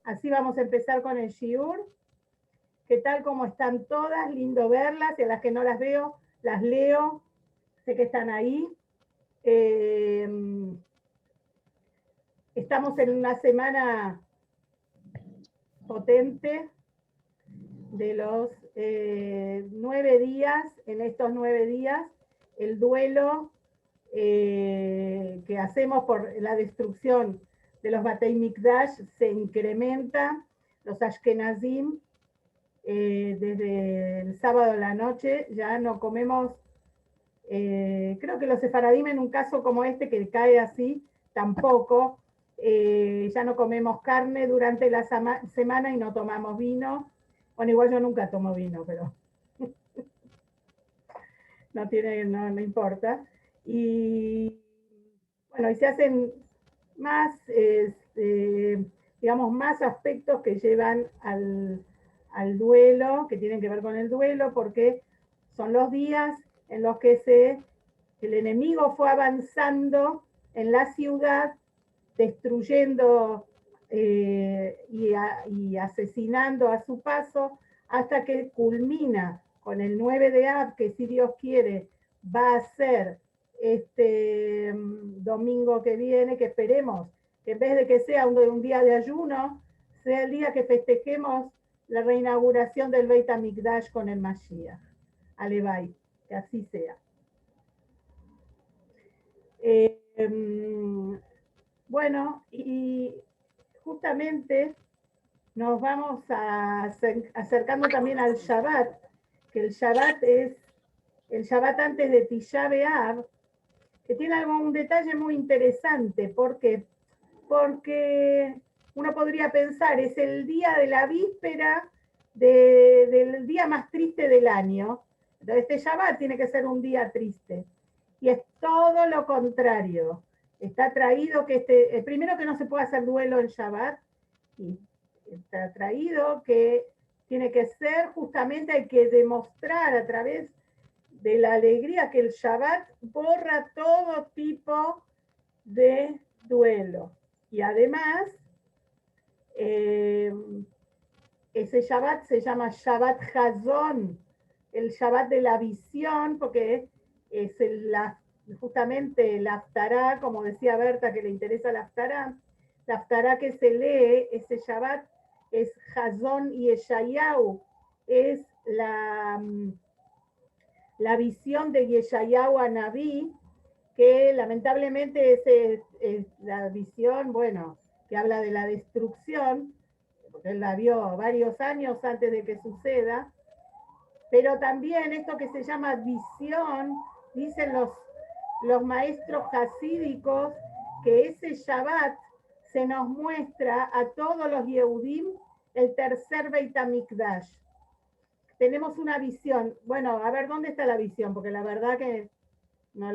Así vamos a empezar con el shiur. ¿Qué tal? ¿Cómo están todas? Lindo verlas. Y a las que no las veo, las leo. Sé que están ahí. Estamos en una semana potente de los 9 días. En estos 9 días, el duelo que hacemos por la destrucción de los Batei Mikdash se incrementa. Los Ashkenazim, desde el sábado a la noche, ya no comemos. Creo que los sefaradim, en un caso como este, que cae así, tampoco. Ya no comemos carne durante la semana y no tomamos vino. Bueno, igual yo nunca tomo vino, pero no importa. Y bueno, y se hacen más, digamos, más aspectos que llevan al duelo, que tienen que ver con el duelo, porque son los días en los que el enemigo fue avanzando en la ciudad, destruyendo y asesinando a su paso, hasta que culmina con el 9 de Av, que si Dios quiere va a ser este domingo que viene, que esperemos que en vez de que sea un día de ayuno, sea el día que festejemos la reinauguración del Beit HaMikdash con el Mashiach. Alevay, que así sea. Bueno, y justamente nos vamos acercando también al Shabbat, que el Shabbat es el Shabbat antes de Tisha B'Av, que tiene un detalle muy interesante. ¿Por qué? Porque uno podría pensar, es el día de la víspera del día más triste del año. Entonces este Shabbat tiene que ser un día triste. Y es todo lo contrario. Está traído que primero que no se puede hacer duelo en Shabbat, y está traído que tiene que ser, justamente hay que demostrar a través de la alegría que el Shabbat borra todo tipo de duelo. Y además, ese Shabbat se llama Shabbat Hazón, el Shabbat de la visión, porque es justamente el Haftará, como decía Berta, que le interesa la Haftará que se lee ese Shabbat es Hazón y Yeshayahu, es la visión de Yeshayahu a Naví, que lamentablemente es la visión, bueno, que habla de la destrucción, porque él la vio varios años antes de que suceda, pero también esto que se llama visión, dicen los maestros hasídicos, que ese Shabbat se nos muestra a todos los Yehudim el tercer Beit HaMikdash. Tenemos una visión. Bueno, a ver, ¿dónde está la visión? Porque la verdad que no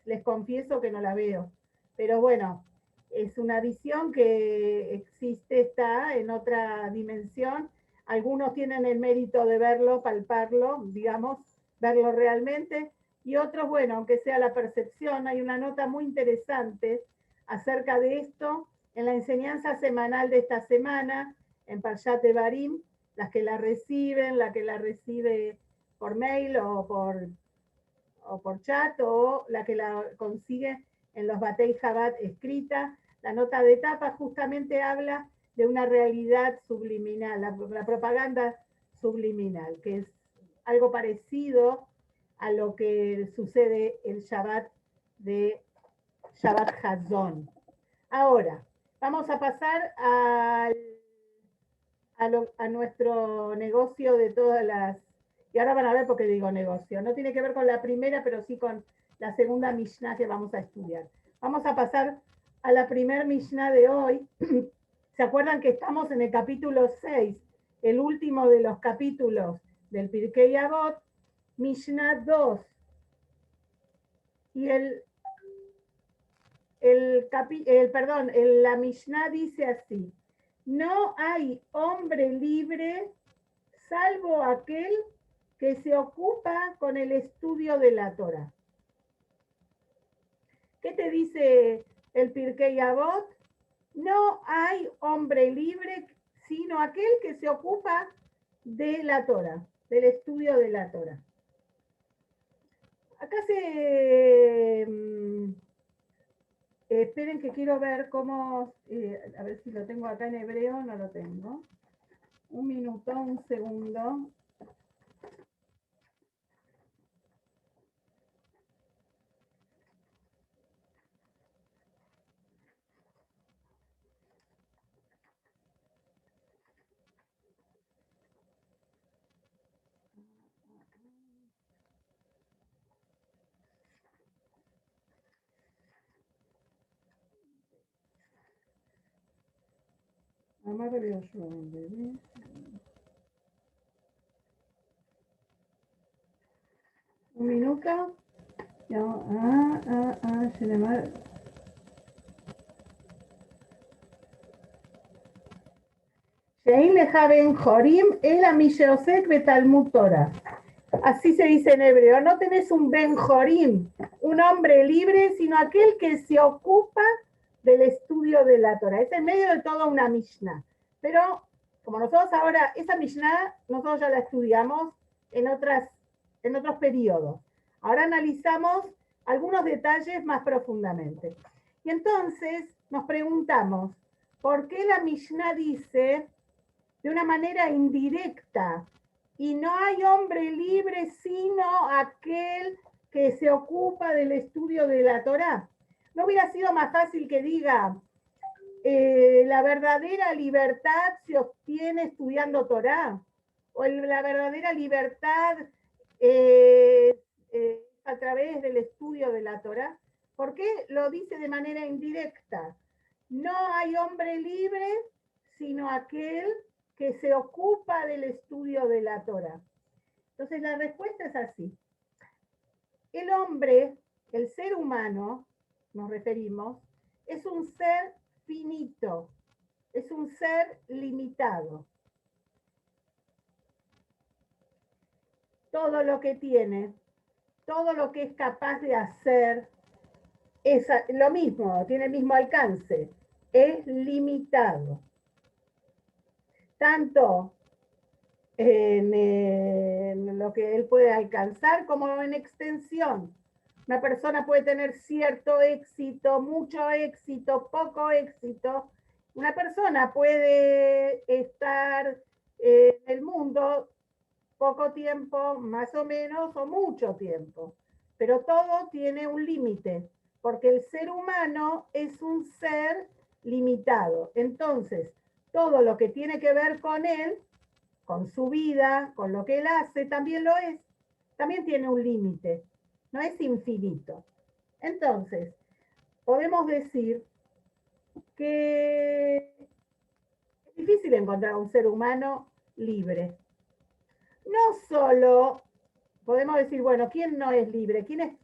les confieso que no la veo. Pero bueno, es una visión que existe, está en otra dimensión. Algunos tienen el mérito de verlo, palparlo, digamos, verlo realmente, y otros, bueno, aunque sea la percepción. Hay una nota muy interesante acerca de esto en la enseñanza semanal de esta semana, en Parshat Devarim, las que la reciben, la que la recibe por mail o por chat, o la que la consigue en los Batei Chabad escrita. La nota de tapa justamente habla de una realidad subliminal, la propaganda subliminal, que es algo parecido a lo que sucede el Shabbat de Shabbat Hazón. Ahora, vamos a pasar a nuestro negocio de todas las... Y ahora van a ver por qué digo negocio. No tiene que ver con la primera, pero sí con la segunda Mishnah que vamos a estudiar. Vamos a pasar a la primer Mishnah de hoy. ¿Se acuerdan que estamos en el capítulo 6, el último de los capítulos del Pirkei Avot, Mishnah 2? Y la Mishnah dice así: no hay hombre libre salvo aquel que se ocupa con el estudio de la Torah. ¿Qué te dice el Pirkei Avot? No hay hombre libre sino aquel que se ocupa de la Torah, del estudio de la Torah. Acá esperen que quiero ver cómo, a ver si lo tengo acá en hebreo, no lo tengo. Un minuto, un segundo. Amar yo. Un minuto. No, Shenemar. Shein lejaben jorim el amisheosek betalmud Torah. Así se dice en hebreo. No tenés un ben jorim, un hombre libre, sino aquel que se ocupa del estudio de la Torah. Es en medio de toda una Mishnah. Pero como nosotros ahora, esa Mishnah, nosotros ya la estudiamos en otros periodos. Ahora analizamos algunos detalles más profundamente. Y entonces nos preguntamos, ¿por qué la Mishnah dice de una manera indirecta y no hay hombre libre sino aquel que se ocupa del estudio de la Torá? ¿No hubiera sido más fácil que diga la verdadera libertad se obtiene estudiando Torá? ¿O la verdadera libertad a través del estudio de la Torá? ¿Por qué lo dice de manera indirecta? No hay hombre libre sino aquel que se ocupa del estudio de la Torá. Entonces la respuesta es así. El hombre, el ser humano, nos referimos, es un ser finito, es un ser limitado. Todo lo que tiene, todo lo que es capaz de hacer, es lo mismo, tiene el mismo alcance, es limitado. Tanto en lo que él puede alcanzar como en extensión. Una persona puede tener cierto éxito, mucho éxito, poco éxito. Una persona puede estar en el mundo poco tiempo, más o menos, o mucho tiempo. Pero todo tiene un límite, porque el ser humano es un ser limitado. Entonces, todo lo que tiene que ver con él, con su vida, con lo que él hace, también lo es. También tiene un límite, no es infinito. Entonces, podemos decir que es difícil encontrar un ser humano libre. No solo podemos decir, bueno, ¿quién no es libre? ¿Quién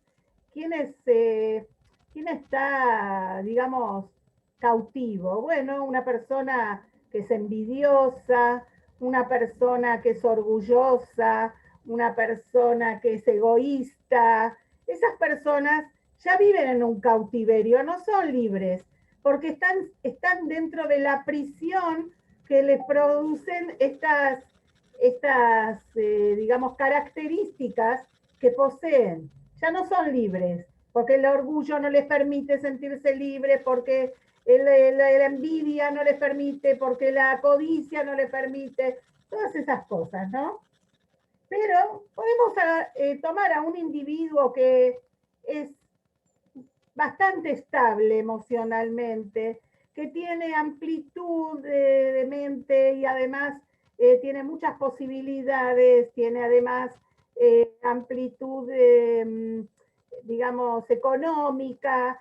está, digamos, cautivo? Bueno, una persona que es envidiosa, una persona que es orgullosa, una persona que es egoísta. Esas personas ya viven en un cautiverio, no son libres, porque están dentro de la prisión que les producen digamos, características que poseen. Ya no son libres, porque el orgullo no les permite sentirse libres, porque la envidia no les permite, porque la codicia no les permite, todas esas cosas, ¿no? Pero podemos tomar a un individuo que es bastante estable emocionalmente, que tiene amplitud de mente y además tiene muchas posibilidades, tiene además amplitud, digamos, económica,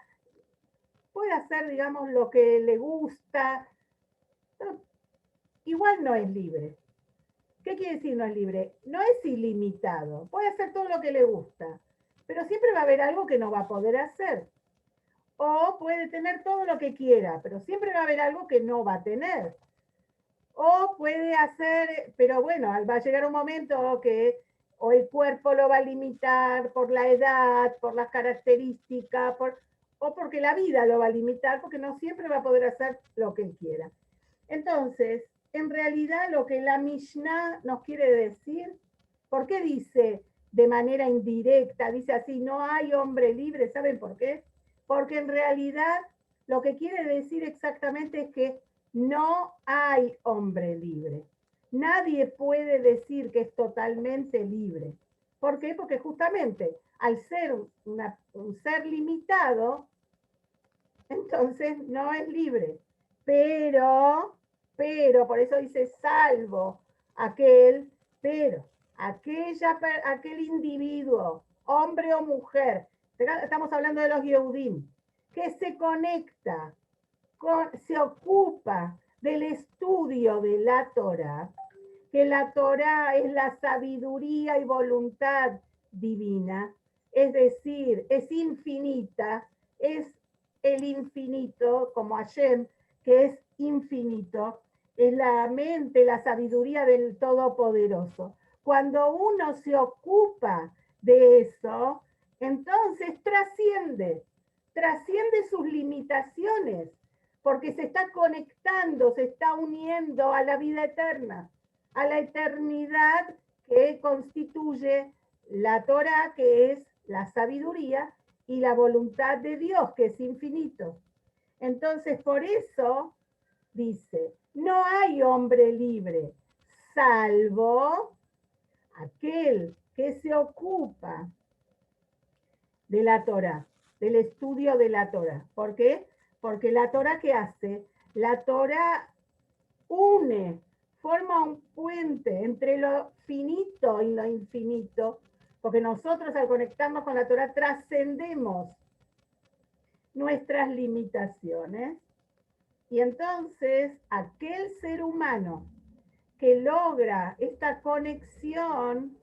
puede hacer, digamos, lo que le gusta, pero igual no es libre. ¿Qué quiere decir no es libre? No es ilimitado, puede hacer todo lo que le gusta, pero siempre va a haber algo que no va a poder hacer. O puede tener todo lo que quiera, pero siempre va a haber algo que no va a tener. O puede hacer, pero bueno, va a llegar un momento que o el cuerpo lo va a limitar por la edad, por las características, o porque la vida lo va a limitar, porque no siempre va a poder hacer lo que él quiera. Entonces, en realidad lo que la Mishnah nos quiere decir, ¿por qué dice de manera indirecta, dice así, no hay hombre libre? ¿Saben por qué? Porque en realidad lo que quiere decir exactamente es que no hay hombre libre. Nadie puede decir que es totalmente libre. ¿Por qué? Porque justamente al ser un ser limitado, entonces no es libre. Pero, por eso dice salvo aquel, pero aquel individuo, hombre o mujer, estamos hablando de los Yehudim, que se conecta, se ocupa del estudio de la Torah, que la Torah es la sabiduría y voluntad divina, es decir, es infinita, es el infinito, como Hashem, que es infinito, es la mente, la sabiduría del Todopoderoso. Cuando uno se ocupa de eso, entonces trasciende sus limitaciones, porque se está conectando, se está uniendo a la vida eterna, a la eternidad que constituye la Torah, que es la sabiduría, y la voluntad de Dios, que es infinito. Entonces, por eso dice, no hay hombre libre, salvo aquel que se ocupa de la Torah, del estudio de la Torah. ¿Por qué? Porque la Torah, ¿qué hace? La Torah une, forma un puente entre lo finito y lo infinito, porque nosotros al conectarnos con la Torah trascendemos nuestras limitaciones, y entonces aquel ser humano que logra esta conexión,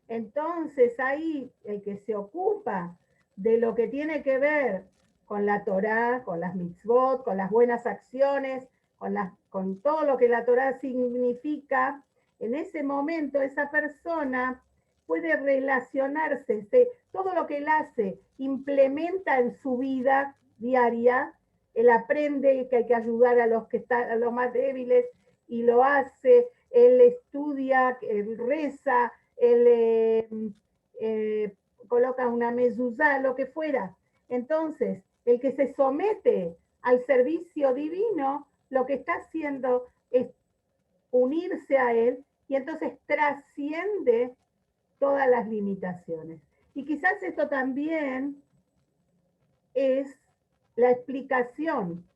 entonces ahí el que se ocupa de lo que tiene que ver con la Torá, con las mitzvot, con las buenas acciones, con todo lo que la Torá significa, en ese momento esa persona puede relacionarse, todo lo que él hace implementa en su vida diaria, él aprende que hay que ayudar a los que están, a los más débiles, y lo hace, él estudia, él reza, él coloca una mezuzá, lo que fuera. Entonces, el que se somete al servicio divino, lo que está haciendo es unirse a él, y entonces trasciende todas las limitaciones. Y quizás esto también es la explicación,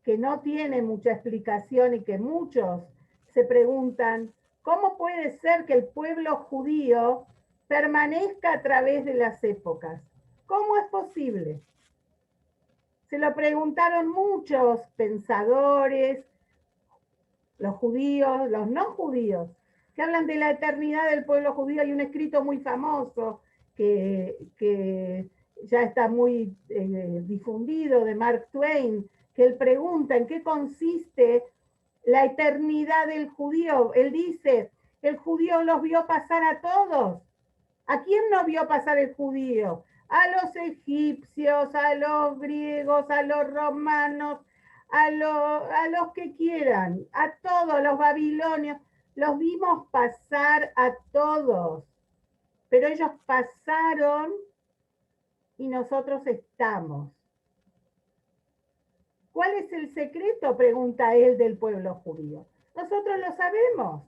que no tiene mucha explicación y que muchos se preguntan, ¿cómo puede ser que el pueblo judío permanezca a través de las épocas? ¿Cómo es posible? Se lo preguntaron muchos pensadores, los judíos, los no judíos, que hablan de la eternidad del pueblo judío. Hay un escrito muy famoso que ya está muy difundido, de Mark Twain, que él pregunta en qué consiste la eternidad del judío. Él dice, el judío los vio pasar a todos. ¿A quién no vio pasar el judío? A los egipcios, a los griegos, a los romanos, a los que quieran, a todos los babilonios. Los vimos pasar a todos, pero ellos pasaron y nosotros estamos. ¿Cuál es el secreto?, pregunta él, del pueblo judío. Nosotros lo sabemos.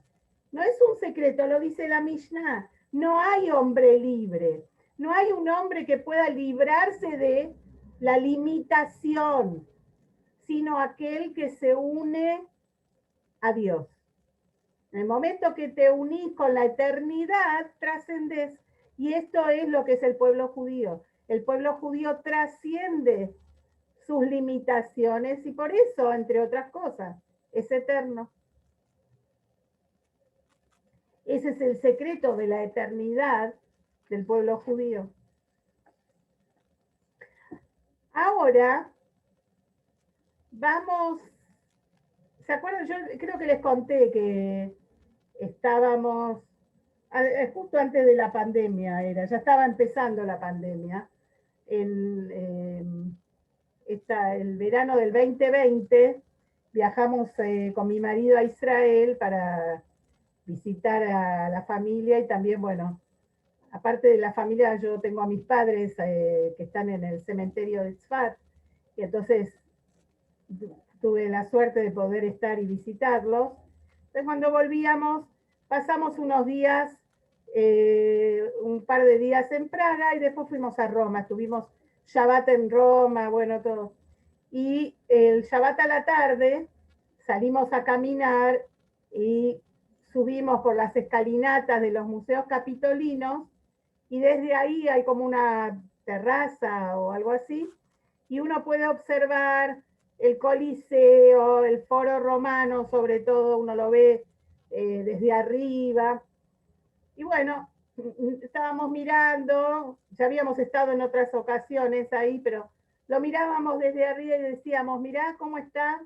No es un secreto, lo dice la Mishnah. No hay hombre libre. No hay un hombre que pueda librarse de la limitación, sino aquel que se une a Dios. En el momento que te unís con la eternidad, trascendes. Y esto es lo que es el pueblo judío. El pueblo judío trasciende sus limitaciones y por eso, entre otras cosas, es eterno. Ese es el secreto de la eternidad del pueblo judío. Ahora vamos, ¿se acuerdan? Yo creo que les conté que estábamos justo antes de la pandemia, ya estaba empezando la pandemia, el verano del 2020 viajamos con mi marido a Israel para visitar a la familia y también, bueno, aparte de la familia, yo tengo a mis padres que están en el cementerio de Tzfat, y entonces tuve la suerte de poder estar y visitarlos. Entonces cuando volvíamos, pasamos unos días, un par de días en Praga y después fuimos a Roma, estuvimos Shabbat en Roma, bueno, todo. Y el Shabbat a la tarde salimos a caminar y subimos por las escalinatas de los museos capitolinos y desde ahí hay como una terraza o algo así y uno puede observar el Coliseo, el Foro Romano, sobre todo uno lo ve desde arriba. Y bueno, estábamos mirando, ya habíamos estado en otras ocasiones ahí, pero lo mirábamos desde arriba y decíamos, mirá cómo está,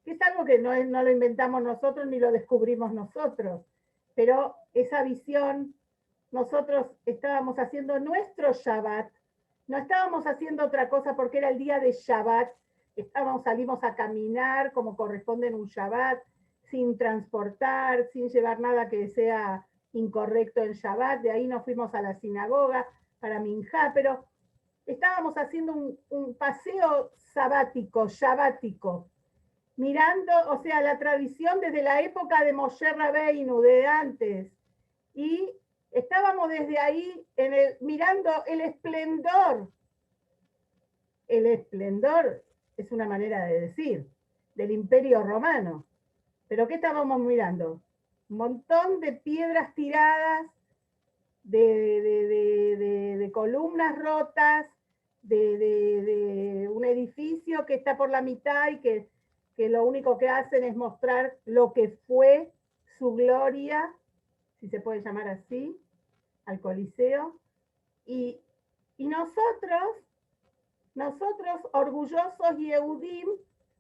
que es algo que no lo inventamos nosotros ni lo descubrimos nosotros, pero esa visión, nosotros estábamos haciendo nuestro Shabbat, no estábamos haciendo otra cosa porque era el día de Shabbat, salimos a caminar como corresponde en un Shabbat, sin transportar, sin llevar nada que sea incorrecto en Shabbat, de ahí nos fuimos a la sinagoga para Minjá, pero estábamos haciendo un paseo sabático, shabático, mirando, o sea, la tradición desde la época de Moshe Rabbeinu, de antes, y estábamos desde ahí mirando el esplendor. El esplendor es una manera de decir, del Imperio Romano. ¿Pero qué estábamos mirando? Un montón de piedras tiradas, de columnas rotas, de un edificio que está por la mitad y que lo único que hacen es mostrar lo que fue su gloria, si se puede llamar así, al Coliseo. Y nosotros orgullosos y Yehudim,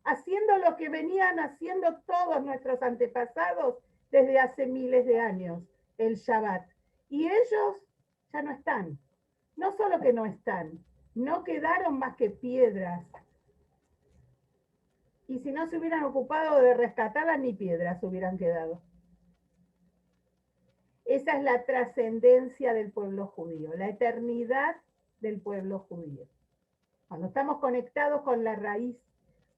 haciendo lo que venían haciendo todos nuestros antepasados desde hace miles de años, el Shabbat. Y ellos ya no están. No solo que no están, no quedaron más que piedras. Y si no se hubieran ocupado de rescatarlas, ni piedras hubieran quedado. Esa es la trascendencia del pueblo judío, la eternidad del pueblo judío. Cuando estamos conectados con la raíz,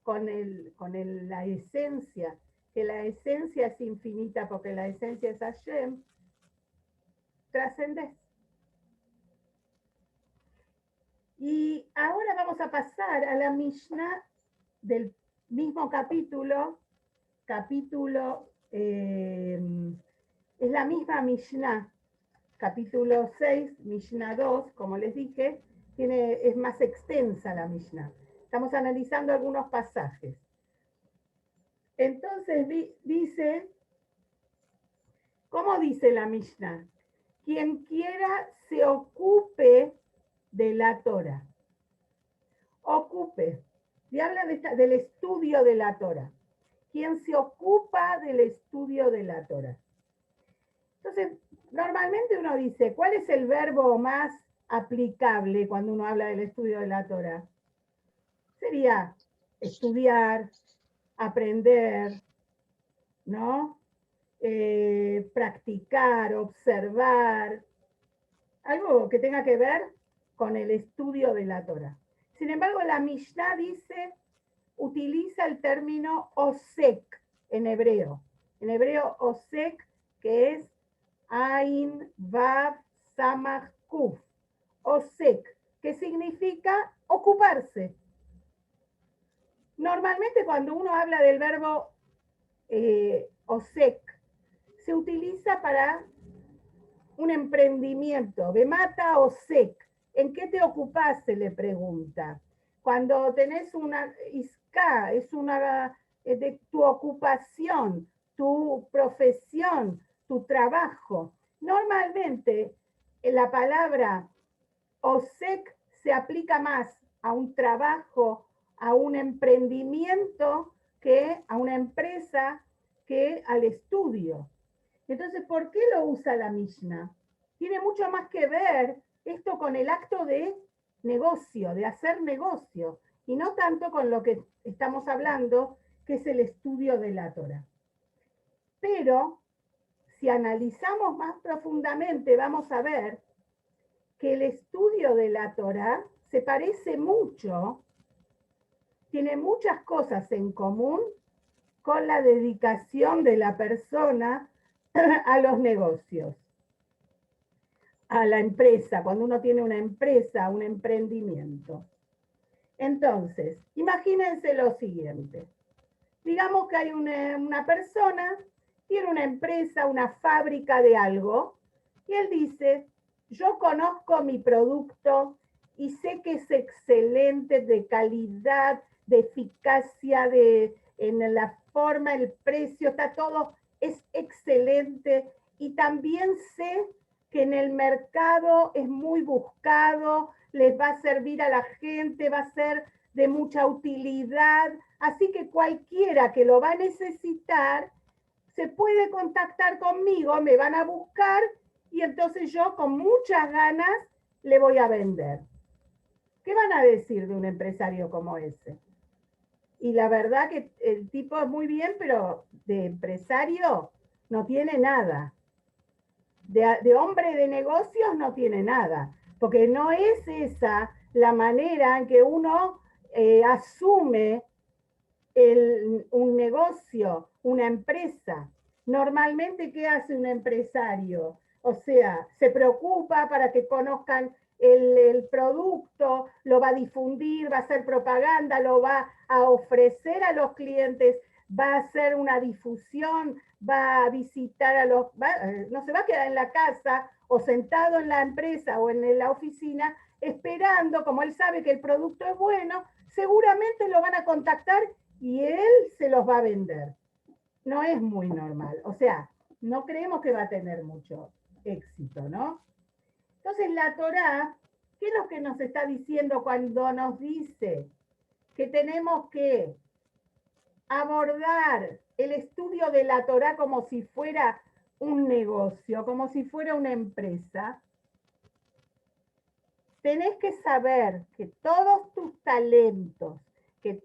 la esencia, que la esencia es infinita porque la esencia es Hashem, trascendes. Y ahora vamos a pasar a la Mishnah del mismo capítulo, es la misma Mishnah, capítulo 6, Mishnah 2, como les dije, es más extensa la Mishnah. Estamos analizando algunos pasajes. Entonces dice, ¿cómo dice la Mishnah? Quien quiera se ocupe de la Torah. Ocupe. Y habla del estudio de la Torah. Quien se ocupa del estudio de la Torah. Entonces, normalmente uno dice, ¿cuál es el verbo más aplicable cuando uno habla del estudio de la Torah? Sería estudiar, aprender, ¿no? Practicar, observar, algo que tenga que ver con el estudio de la Torah. Sin embargo, la Mishnah utiliza el término osek en hebreo. En hebreo osek, que es Ain, Vav, Samach, Kuf. Osek, que significa ocuparse. Normalmente cuando uno habla del verbo osek, se utiliza para un emprendimiento. Bemata osek. ¿En qué te ocupas? Se le pregunta. Cuando tenés una isca, es una de tu ocupación, tu profesión, tu trabajo. Normalmente la palabra osek se aplica más a un trabajo, a un emprendimiento, que a una empresa, que al estudio. Entonces, ¿por qué lo usa la Mishnah? Tiene mucho más que ver esto con el acto de negocio, de hacer negocio. y no tanto con lo que estamos hablando, que es el estudio de la Torá. Pero si analizamos más profundamente, vamos a ver que el estudio de la Torá se parece mucho, tiene muchas cosas en común con la dedicación de la persona a los negocios, a la empresa, cuando uno tiene una empresa, un emprendimiento. Entonces, imagínense lo siguiente. Digamos que hay una persona, tiene una empresa, una fábrica de algo, y él dice, yo conozco mi producto y sé que es excelente, de calidad, de eficacia, en la forma, el precio, está todo, es excelente. Y también sé que en el mercado es muy buscado, les va a servir a la gente, va a ser de mucha utilidad. Así que cualquiera que lo va a necesitar se puede contactar conmigo, me van a buscar y entonces yo con muchas ganas le voy a vender. ¿Qué van a decir de un empresario como ese? Y la verdad que el tipo es muy bien, pero de empresario no tiene nada. De hombre de negocios no tiene nada, porque no es esa la manera en que uno asume un negocio, una empresa. Normalmente, ¿qué hace un empresario? O sea, se preocupa para que conozcan el producto, lo va a difundir, va a hacer propaganda, lo va a ofrecer a los clientes, va a hacer una difusión, va a visitar a los, no se va a quedar en la casa o sentado en la empresa o en la oficina esperando, como él sabe que el producto es bueno, seguramente lo van a contactar y él se los va a vender. No es muy normal. O sea, no creemos que va a tener mucho éxito, ¿no? Entonces la Torá, ¿qué es lo que nos está diciendo cuando nos dice que tenemos que abordar el estudio de la Torá como si fuera un negocio, como si fuera una empresa? Tenés que saber que todos tus talentos, que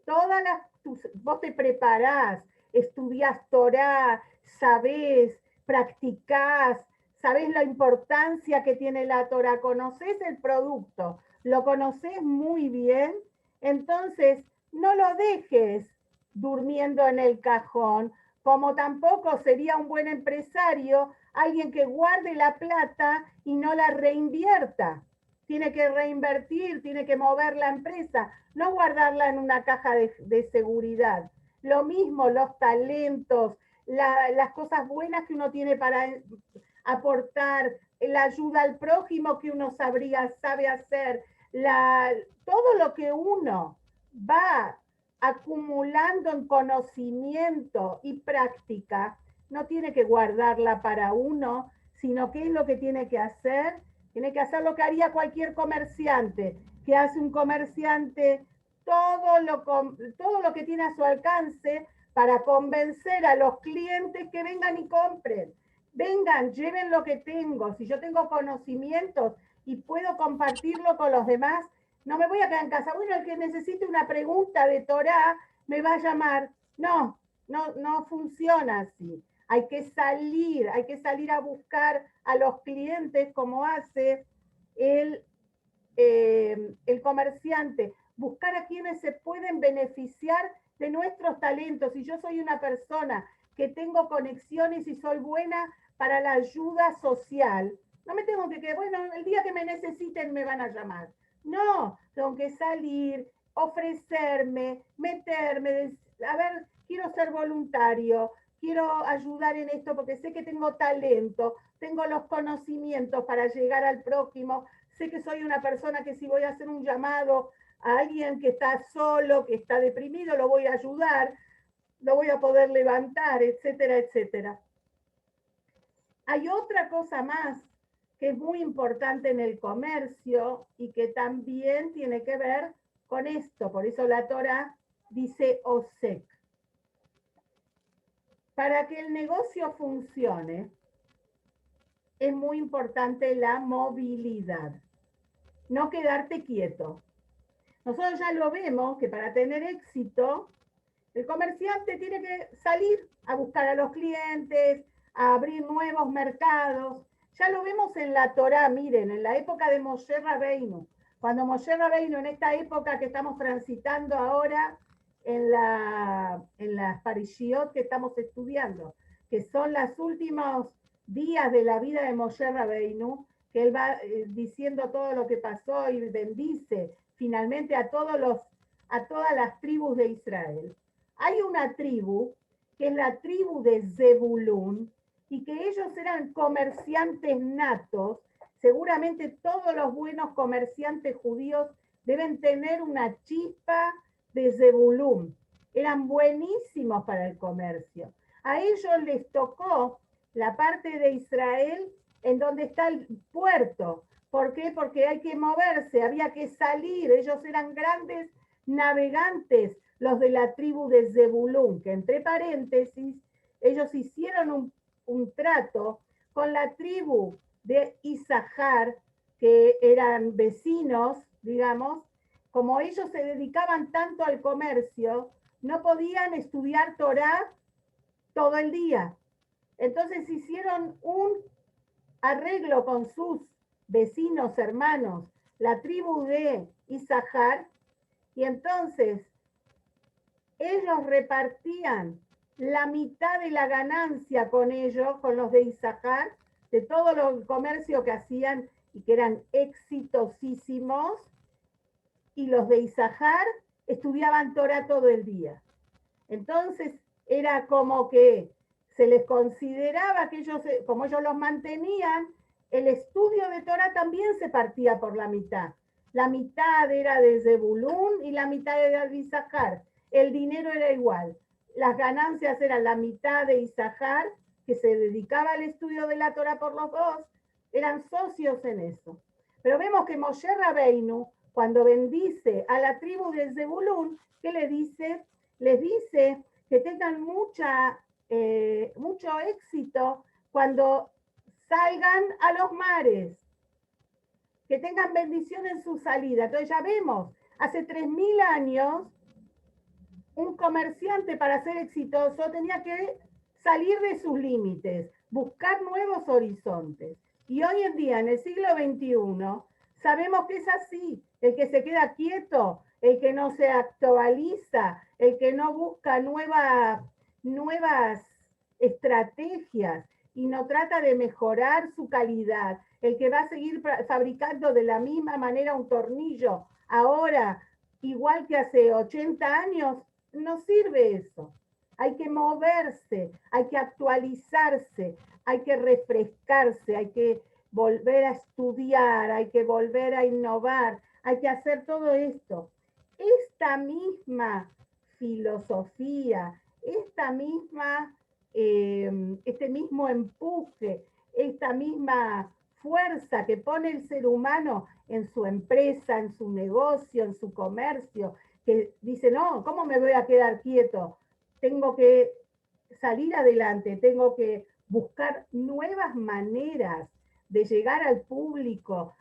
vos te preparás, estudiás Torá, sabés, practicás, sabés la importancia que tiene la Torá, conocés el producto, lo conocés muy bien, entonces no lo dejes durmiendo en el cajón, como tampoco sería un buen empresario alguien que guarde la plata y no la reinvierta. Tiene que reinvertir, tiene que mover la empresa, no guardarla en una caja de seguridad. Lo mismo los talentos, las cosas buenas que uno tiene para aportar, la ayuda al prójimo que uno sabe hacer, todo lo que uno va acumulando en conocimiento y práctica, no tiene que guardarla para uno, sino qué es lo que tiene que hacer. Tiene que hacer lo que haría cualquier comerciante, que hace un comerciante todo lo que tiene a su alcance para convencer a los clientes que vengan y compren. Vengan, lleven lo que tengo. Si yo tengo conocimientos y puedo compartirlo con los demás, no me voy a quedar en casa. Bueno, el que necesite una pregunta de Torá me va a llamar. No, no funciona así. Hay que salir a buscar a los clientes como hace el comerciante, buscar a quienes se pueden beneficiar de nuestros talentos. Si yo soy una persona que tengo conexiones y soy buena para la ayuda social, no me tengo que quedar, bueno, el día que me necesiten me van a llamar. No, tengo que salir, ofrecerme, meterme, a ver, quiero ser voluntario, quiero ayudar en esto porque sé que tengo talento, tengo los conocimientos para llegar al prójimo, sé que soy una persona que si voy a hacer un llamado a alguien que está solo, que está deprimido, lo voy a ayudar, lo voy a poder levantar, etcétera, etcétera. Hay otra cosa más que es muy importante en el comercio y que también tiene que ver con esto. Por eso la Torá dice osek. Para que el negocio funcione, es muy importante la movilidad. No quedarte quieto. Nosotros ya lo vemos que para tener éxito, el comerciante tiene que salir a buscar a los clientes, a abrir nuevos mercados. Ya lo vemos en la Torá, miren, en la época de Moshe Rabbeinu. Cuando Moshe Rabbeinu, en esta época que estamos transitando ahora, en las Parishiot que estamos estudiando, que son los últimos días de la vida de Moshe Rabbeinu, que él va diciendo todo lo que pasó y bendice finalmente a todas las tribus de Israel. Hay una tribu, que es la tribu de Zebulún, y que ellos eran comerciantes natos. Seguramente todos los buenos comerciantes judíos deben tener una chispa de Zebulún. Eran buenísimos para el comercio. A ellos les tocó la parte de Israel en donde está el puerto. ¿Por qué? Porque hay que moverse, había que salir. Ellos eran grandes navegantes, los de la tribu de Zebulún, que entre paréntesis, ellos hicieron un trato con la tribu de Isahar, que eran vecinos, digamos. Como ellos se dedicaban tanto al comercio, no podían estudiar Torá todo el día. Entonces hicieron un arreglo con sus vecinos, hermanos, la tribu de Isahar, y entonces ellos repartían la mitad de la ganancia con ellos, con los de Isahar, de todo el comercio que hacían y que eran exitosísimos, y los de Isahar estudiaban Torah todo el día. Entonces era como que se les consideraba que ellos, como ellos los mantenían, el estudio de Torah también se partía por la mitad. La mitad era de Zebulún y la mitad era de Isahar. El dinero era igual. Las ganancias eran la mitad de Isahar, que se dedicaba al estudio de la Torah por los dos, eran socios en eso. Pero vemos que Moshe Rabbeinu, cuando bendice a la tribu de Zebulún, ¿qué le dice? Les dice que tengan mucho éxito cuando salgan a los mares, que tengan bendición en su salida. Entonces ya vemos, hace 3000 años, un comerciante para ser exitoso tenía que salir de sus límites, buscar nuevos horizontes. Y hoy en día, en el siglo XXI, sabemos que es así. El que se queda quieto, el que no se actualiza, el que no busca nuevas estrategias y no trata de mejorar su calidad, el que va a seguir fabricando de la misma manera un tornillo ahora, igual que hace 80 años, no sirve eso. Hay que moverse, hay que actualizarse, hay que refrescarse, hay que volver a estudiar, hay que volver a innovar, hay que hacer todo esto. Esta misma filosofía, este mismo empuje, esta misma fuerza que pone el ser humano en su empresa, en su negocio, en su comercio, que dice, no, ¿cómo me voy a quedar quieto? Tengo que salir adelante, tengo que buscar nuevas maneras de llegar al público.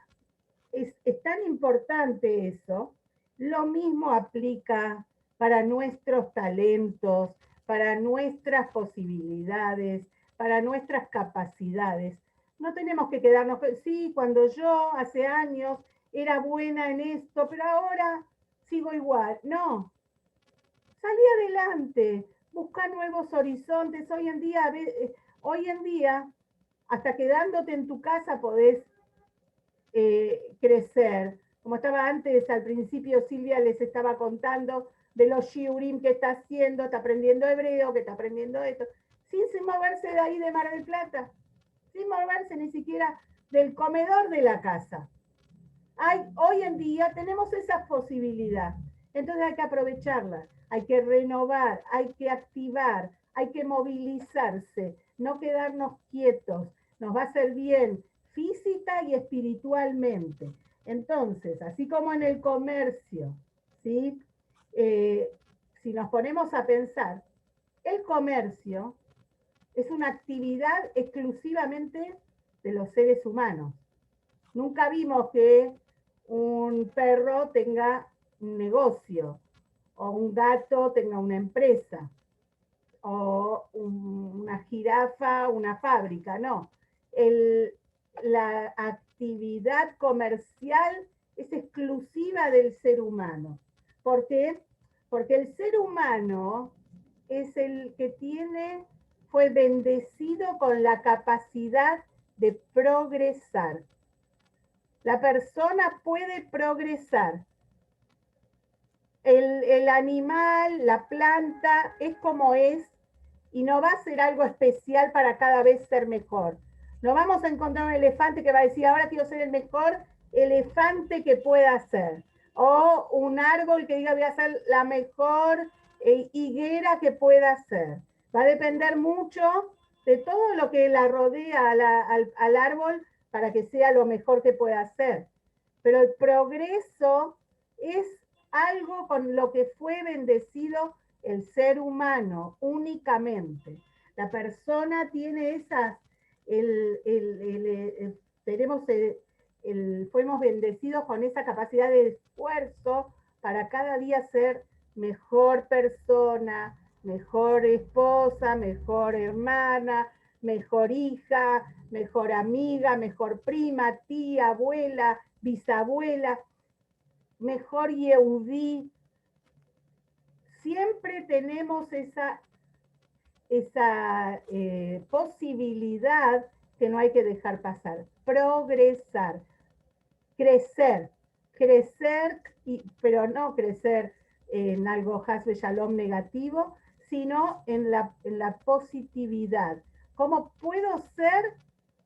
Es tan importante eso. Lo mismo aplica para nuestros talentos, para nuestras posibilidades, para nuestras capacidades. No tenemos que quedarnos, sí, cuando yo hace años era buena en esto, pero ahora sigo igual. No, salí adelante, busca nuevos horizontes. Hoy en día, hasta quedándote en tu casa podés crecer. Como estaba antes, al principio Silvia les estaba contando de los shiurim que está haciendo, está aprendiendo hebreo, que está aprendiendo esto, sin moverse de ahí de Mar del Plata, sin moverse ni siquiera del comedor de la casa. Hoy en día tenemos esa posibilidad, entonces hay que aprovecharla, hay que renovar, hay que activar, hay que movilizarse, no quedarnos quietos, nos va a hacer bien física y espiritualmente. Entonces, así como en el comercio, ¿sí? Si nos ponemos a pensar, el comercio es una actividad exclusivamente de los seres humanos. Nunca vimos que un perro tenga un negocio, o un gato tenga una empresa, o una jirafa, una fábrica, no. La actividad comercial es exclusiva del ser humano. ¿Por qué? Porque el ser humano es el que fue bendecido con la capacidad de progresar. La persona puede progresar. El animal, la planta, es como es y no va a ser algo especial para cada vez ser mejor. No vamos a encontrar un elefante que va a decir, ahora quiero ser el mejor elefante que pueda ser. O un árbol que diga, voy a ser la mejor higuera que pueda ser. Va a depender mucho de todo lo que la rodea al árbol para que sea lo mejor que pueda ser. Pero el progreso es algo con lo que fue bendecido el ser humano únicamente. La persona tiene esas, tenemos fuimos bendecidos con esa capacidad de esfuerzo para cada día ser mejor persona, mejor esposa, mejor hermana, mejor hija, mejor amiga, mejor prima, tía, abuela, bisabuela, mejor Yehudí. Siempre tenemos esa posibilidad que no hay que dejar pasar. Progresar, crecer, pero no crecer en algo hasbe shalom negativo, sino en la positividad. ¿Cómo puedo ser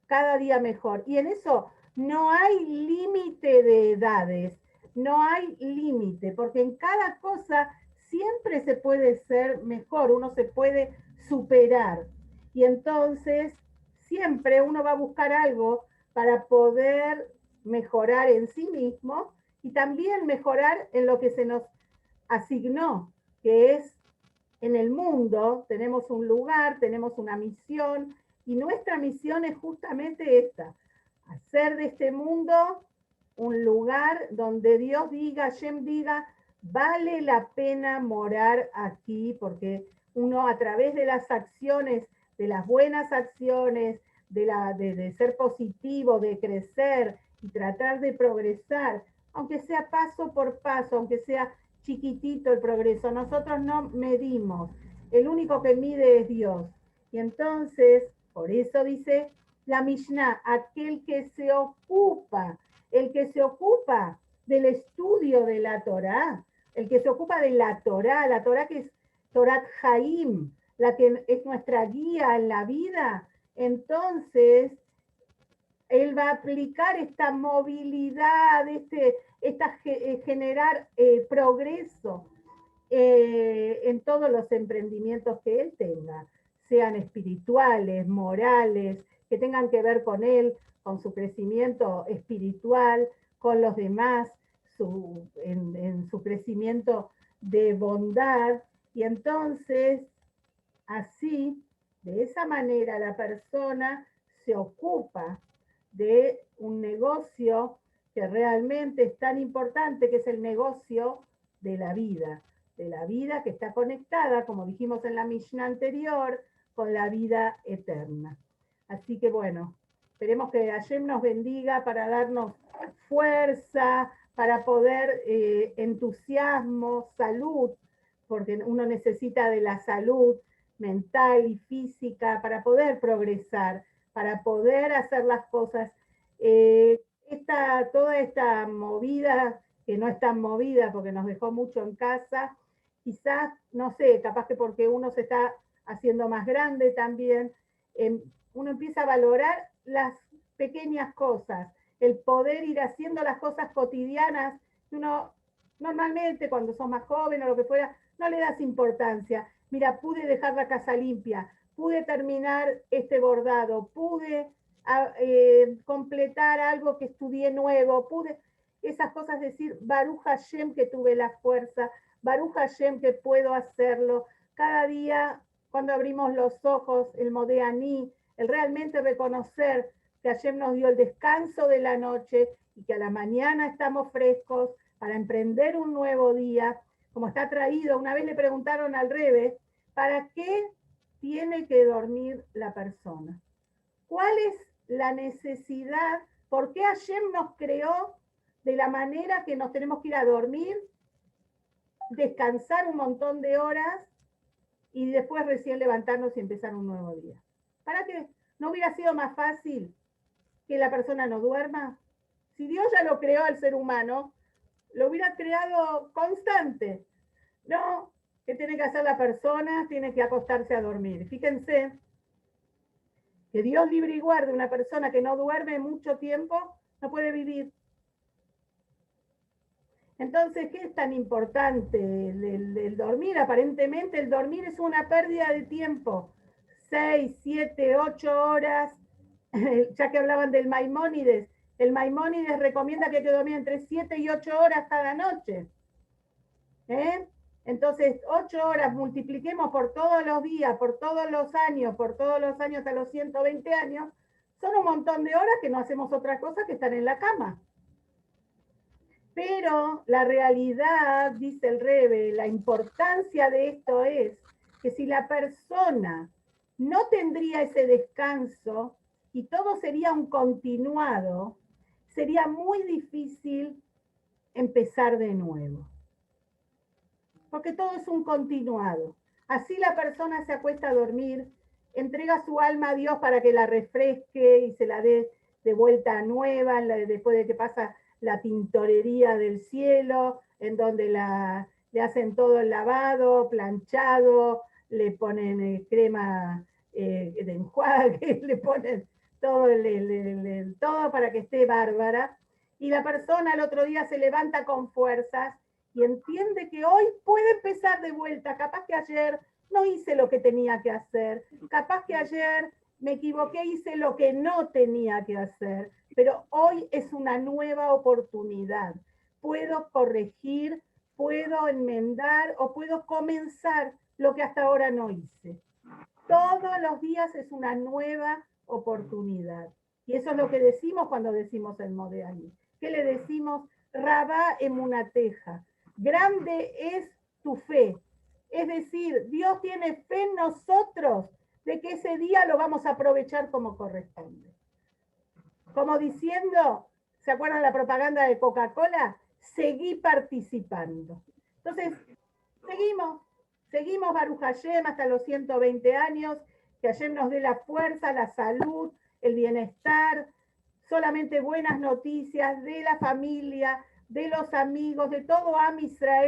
cada día mejor? Y en eso no hay límite de edades, no hay límite, porque en cada cosa siempre se puede ser mejor, uno se puede superar. Y entonces siempre uno va a buscar algo para poder mejorar en sí mismo y también mejorar en lo que se nos asignó, que es en el mundo. Tenemos un lugar, tenemos una misión, y nuestra misión es justamente esta: hacer de este mundo un lugar donde Dios diga, Hashem diga, vale la pena morar aquí, porque uno a través de las acciones, de las buenas acciones, de ser positivo, de crecer y tratar de progresar, aunque sea paso por paso, aunque sea chiquitito el progreso, nosotros no medimos, el único que mide es Dios. Y entonces, por eso dice la Mishnah, aquel que se ocupa, el que se ocupa del estudio de la Torá, el que se ocupa de la Torá que es Torat Haim, la que es nuestra guía en la vida, entonces él va a aplicar esta movilidad, generar progreso en todos los emprendimientos que él tenga, sean espirituales, morales, que tengan que ver con él, con su crecimiento espiritual, con los demás, en su crecimiento de bondad. Y entonces, así, de esa manera, la persona se ocupa de un negocio que realmente es tan importante, que es el negocio de la vida que está conectada, como dijimos en la Mishnah anterior, con la vida eterna. Así que bueno, esperemos que Hashem nos bendiga para darnos fuerza, para poder entusiasmo, salud, porque uno necesita de la salud mental y física para poder progresar, para poder hacer las cosas. Toda esta movida, que no es tan movida porque nos dejó mucho en casa, quizás, no sé, capaz que porque uno se está haciendo más grande también, uno empieza a valorar las pequeñas cosas, el poder ir haciendo las cosas cotidianas que uno normalmente cuando sos más joven o lo que fuera, no le das importancia. Mira, pude dejar la casa limpia, pude terminar este bordado, pude completar algo que estudié nuevo, pude esas cosas, decir, Baruch Hashem que tuve la fuerza, Baruch Hashem que puedo hacerlo. Cada día, cuando abrimos los ojos, el Modeaní, el realmente reconocer que Hashem nos dio el descanso de la noche y que a la mañana estamos frescos para emprender un nuevo día, como está traído. Una vez le preguntaron al Rebbe, ¿para qué tiene que dormir la persona? ¿Cuál es la necesidad? ¿Por qué Hashem nos creó de la manera que nos tenemos que ir a dormir, descansar un montón de horas y después recién levantarnos y empezar un nuevo día? ¿Para qué? ¿No hubiera sido más fácil que la persona no duerma? Si Dios ya lo creó al ser humano, lo hubiera creado constante. No, ¿qué tiene que hacer la persona? Tiene que acostarse a dormir. Fíjense que Dios libre y guarde una persona que no duerme mucho tiempo, no puede vivir. Entonces, ¿qué es tan importante el dormir? Aparentemente el dormir es una pérdida de tiempo. 6, 7, 8 horas, ya que hablaban del Maimónides, el Maimónides recomienda que hay que dormir entre 7 y 8 horas cada noche. Entonces, 8 horas multipliquemos por todos los días, por todos los años a los 120 años, son un montón de horas que no hacemos otra cosa que estar en la cama. Pero la realidad, dice el Rebbe, la importancia de esto es que si la persona no tendría ese descanso y todo sería un continuado, sería muy difícil empezar de nuevo. Porque todo es un continuado. Así la persona se acuesta a dormir, entrega su alma a Dios para que la refresque y se la dé de vuelta nueva, después de que pasa la tintorería del cielo, en donde le hacen todo el lavado, planchado, le ponen crema de enjuague, le ponen todo, todo para que esté bárbara. Y la persona al otro día se levanta con fuerzas y entiende que hoy puede empezar de vuelta. Capaz que ayer no hice lo que tenía que hacer, capaz que ayer me equivoqué, hice lo que no tenía que hacer, pero hoy es una nueva oportunidad. Puedo corregir, puedo enmendar o puedo comenzar lo que hasta ahora no hice. Todos los días es una nueva oportunidad. Y eso es lo que decimos cuando decimos el Modeani. ¿Qué le decimos? Rabá emunateja. Grande es tu fe. Es decir, Dios tiene fe en nosotros de que ese día lo vamos a aprovechar como corresponde. Como diciendo, ¿se acuerdan la propaganda de Coca-Cola? Seguí participando. Entonces, seguimos Baruch Hashem hasta los 120 años, que Hashem nos dé la fuerza, la salud, el bienestar, solamente buenas noticias de la familia, de los amigos, de todo Am Israel.